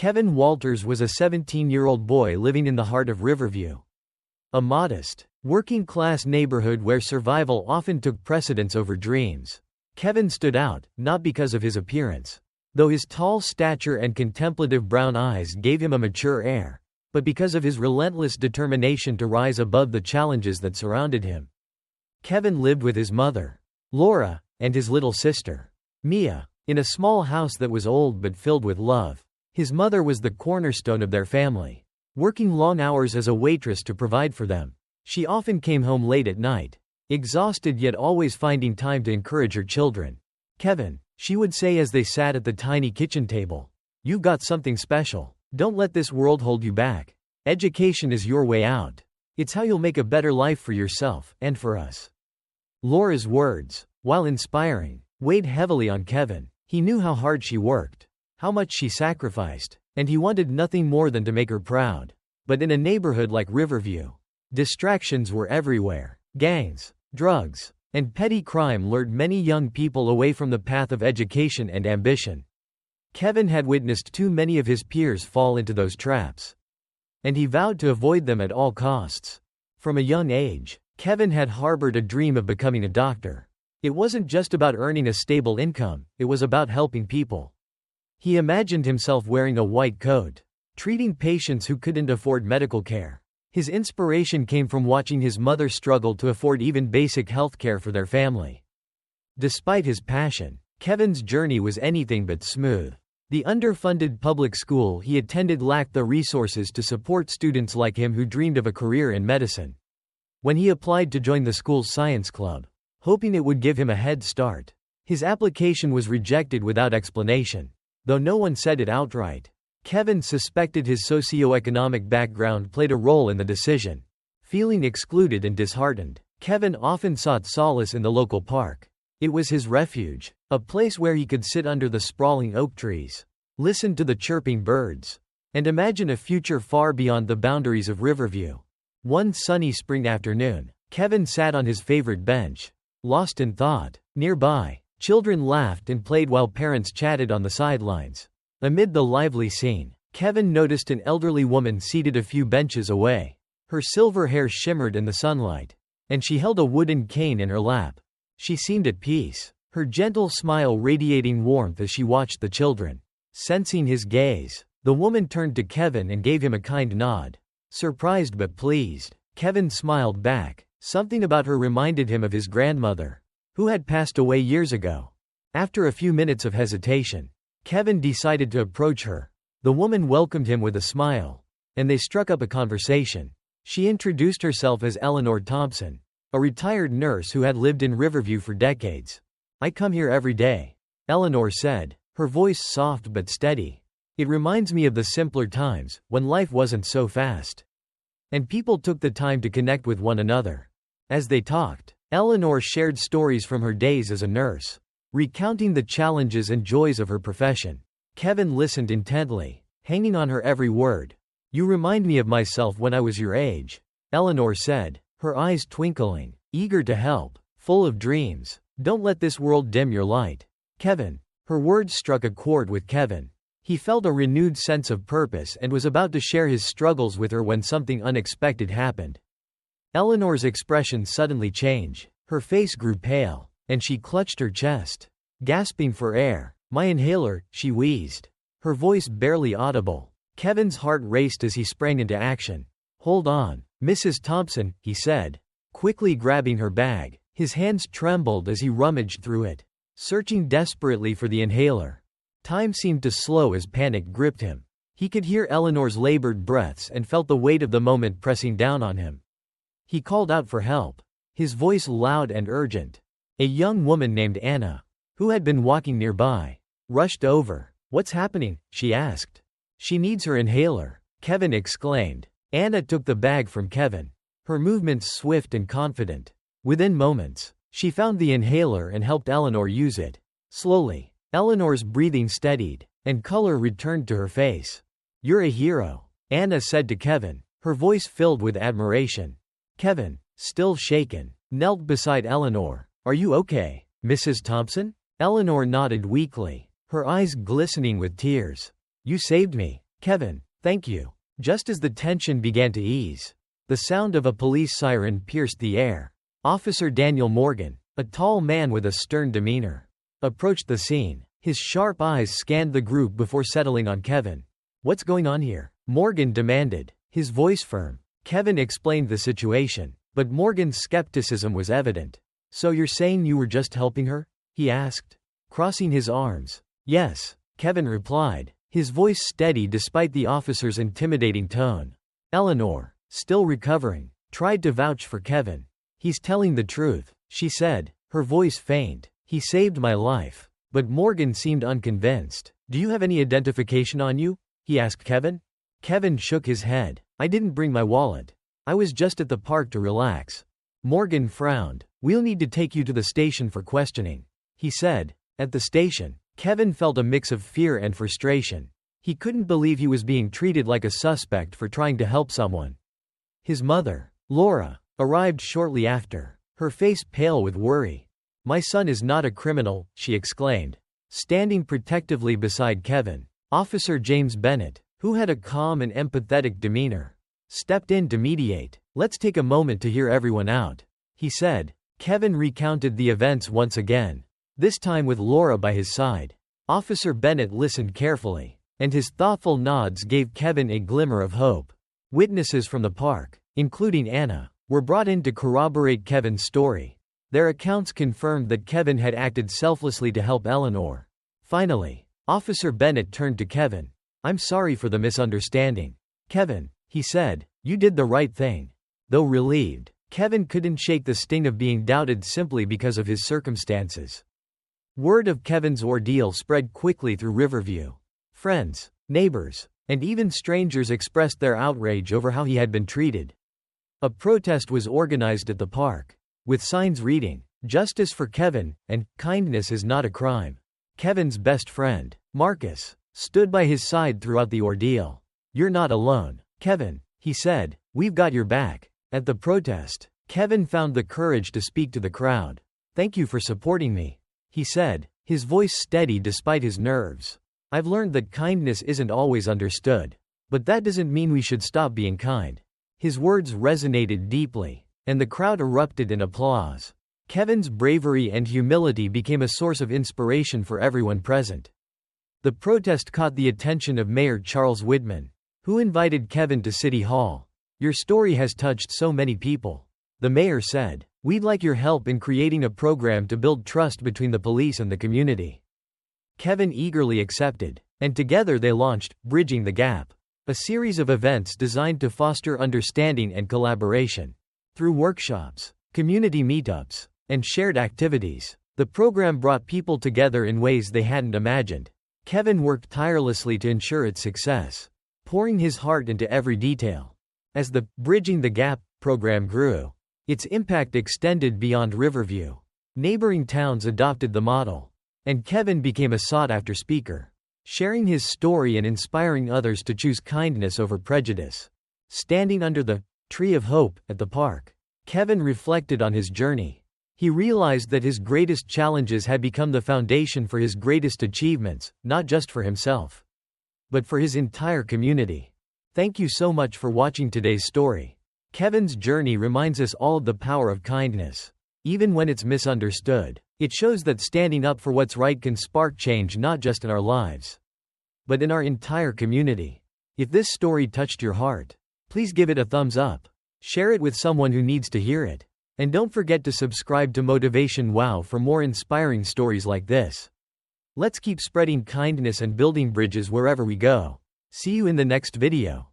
Kevin Walters was a 17-year-old boy living in the heart of Riverview, a modest, working-class neighborhood where survival often took precedence over dreams. Kevin stood out, not because of his appearance, though his tall stature and contemplative brown eyes gave him a mature air, but because of his relentless determination to rise above the challenges that surrounded him. Kevin lived with his mother, Laura, and his little sister, Mia, in a small house that was old but filled with love. His mother was the cornerstone of their family, working long hours as a waitress to provide for them. She often came home late at night, exhausted yet always finding time to encourage her children. "Kevin," she would say as they sat at the tiny kitchen table, "you've got something special. Don't let this world hold you back. Education is your way out. It's how you'll make a better life for yourself and for us." Laura's words, while inspiring, weighed heavily on Kevin. He knew how hard she worked, how much she sacrificed, and he wanted nothing more than to make her proud. But in a neighborhood like Riverview, distractions were everywhere. Gangs, drugs, and petty crime lured many young people away from the path of education and ambition. Kevin had witnessed too many of his peers fall into those traps, and he vowed to avoid them at all costs. From a young age, Kevin had harbored a dream of becoming a doctor. It wasn't just about earning a stable income, it was about helping people. He imagined himself wearing a white coat, treating patients who couldn't afford medical care. His inspiration came from watching his mother struggle to afford even basic health care for their family. Despite his passion, Kevin's journey was anything but smooth. The underfunded public school he attended lacked the resources to support students like him who dreamed of a career in medicine. When he applied to join the school's science club, hoping it would give him a head start, his application was rejected without explanation, though no one said it outright. Kevin suspected his socioeconomic background played a role in the decision. Feeling excluded and disheartened, Kevin often sought solace in the local park. It was his refuge, a place where he could sit under the sprawling oak trees, listen to the chirping birds, and imagine a future far beyond the boundaries of Riverview. One sunny spring afternoon, Kevin sat on his favorite bench, lost in thought. Nearby, children laughed and played while parents chatted on the sidelines. Amid the lively scene, Kevin noticed an elderly woman seated a few benches away. Her silver hair shimmered in the sunlight, and she held a wooden cane in her lap. She seemed at peace, her gentle smile radiating warmth as she watched the children. Sensing his gaze, the woman turned to Kevin and gave him a kind nod. Surprised but pleased, Kevin smiled back. Something about her reminded him of his grandmother, who had passed away years ago. After a few minutes of hesitation, Kevin decided to approach her. The woman welcomed him with a smile, and they struck up a conversation. She introduced herself as Eleanor Thompson, a retired nurse who had lived in Riverview for decades. "I come here every day," Eleanor said, her voice soft but steady. "It reminds me of the simpler times, when life wasn't so fast, and people took the time to connect with one another." As they talked, Eleanor shared stories from her days as a nurse, recounting the challenges and joys of her profession. Kevin listened intently, hanging on her every word. "You remind me of myself when I was your age," Eleanor said, her eyes twinkling, eager to help, full of dreams. "Don't let this world dim your light, Kevin." Her words struck a chord with Kevin. He felt a renewed sense of purpose and was about to share his struggles with her when something unexpected happened. Eleanor's expression suddenly changed. Her face grew pale, and she clutched her chest, gasping for air. "My inhaler," she wheezed, her voice barely audible. Kevin's heart raced as he sprang into action. "Hold on, Mrs. Thompson," he said, quickly grabbing her bag. His hands trembled as he rummaged through it, searching desperately for the inhaler. Time seemed to slow as panic gripped him. He could hear Eleanor's labored breaths and felt the weight of the moment pressing down on him. He called out for help, his voice loud and urgent. A young woman named Anna, who had been walking nearby, rushed over. "What's happening?" she asked. "She needs her inhaler," Kevin exclaimed. Anna took the bag from Kevin, her movements swift and confident. Within moments, she found the inhaler and helped Eleanor use it. Slowly, Eleanor's breathing steadied, and color returned to her face. "You're a hero," Anna said to Kevin, her voice filled with admiration. Kevin, still shaken, knelt beside Eleanor. "Are you okay, Mrs. Thompson?" Eleanor nodded weakly, her eyes glistening with tears. "You saved me," Kevin, thank you. Just as the tension began to ease, the sound of a police siren pierced the air. Officer Daniel Morgan, a tall man with a stern demeanor, approached the scene. His sharp eyes scanned the group before settling on Kevin. What's going on here? Morgan demanded, his voice firm. Kevin explained the situation, but Morgan's skepticism was evident. So you're saying you were just helping her? He asked, crossing his arms. Yes, Kevin replied, his voice steady despite the officer's intimidating tone. Eleanor, still recovering, tried to vouch for Kevin. He's telling the truth, she said, her voice faint. He saved my life. But Morgan seemed unconvinced. Do you have any identification on you? He asked Kevin. Kevin shook his head. I didn't bring my wallet. I was just at the park to relax. Morgan frowned. We'll need to take you to the station for questioning, he said. At the station, Kevin felt a mix of fear and frustration. He couldn't believe he was being treated like a suspect for trying to help someone. His mother, Laura, arrived shortly after, her face pale with worry. My son is not a criminal, she exclaimed. Standing protectively beside Kevin, Officer James Bennett, who had a calm and empathetic demeanor, stepped in to mediate. Let's take a moment to hear everyone out, he said. Kevin recounted the events once again, this time with Laura by his side. Officer Bennett listened carefully, and his thoughtful nods gave Kevin a glimmer of hope. Witnesses from the park, including Anna, were brought in to corroborate Kevin's story. Their accounts confirmed that Kevin had acted selflessly to help Eleanor. Finally, Officer Bennett turned to Kevin. I'm sorry for the misunderstanding. Kevin, he said, you did the right thing. Though relieved, Kevin couldn't shake the sting of being doubted simply because of his circumstances. Word of Kevin's ordeal spread quickly through Riverview. Friends, neighbors, and even strangers expressed their outrage over how he had been treated. A protest was organized at the park, with signs reading, "Justice for Kevin," and "Kindness is not a crime." Kevin's best friend, Marcus, stood by his side throughout the ordeal. You're not alone, Kevin, he said, we've got your back. At the protest, Kevin found the courage to speak to the crowd. Thank you for supporting me, he said, his voice steady despite his nerves. I've learned that kindness isn't always understood, but that doesn't mean we should stop being kind. His words resonated deeply, and the crowd erupted in applause. Kevin's bravery and humility became a source of inspiration for everyone present. The protest caught the attention of Mayor Charles Widman, who invited Kevin to City Hall. Your story has touched so many people, the mayor said. We'd like your help in creating a program to build trust between the police and the community. Kevin eagerly accepted, and together they launched Bridging the Gap, a series of events designed to foster understanding and collaboration. Through workshops, community meetups, and shared activities, the program brought people together in ways they hadn't imagined. Kevin worked tirelessly to ensure its success, pouring his heart into every detail. As the Bridging the Gap program grew, its impact extended beyond Riverview. Neighboring towns adopted the model, and Kevin became a sought-after speaker, sharing his story and inspiring others to choose kindness over prejudice. Standing under the Tree of Hope at the park, Kevin reflected on his journey. He realized that his greatest challenges had become the foundation for his greatest achievements, not just for himself, but for his entire community. Thank you so much for watching today's story. Kevin's journey reminds us all of the power of kindness. Even when it's misunderstood, it shows that standing up for what's right can spark change not just in our lives, but in our entire community. If this story touched your heart, please give it a thumbs up. Share it with someone who needs to hear it. And don't forget to subscribe to Motivation Wow for more inspiring stories like this. Let's keep spreading kindness and building bridges wherever we go. See you in the next video.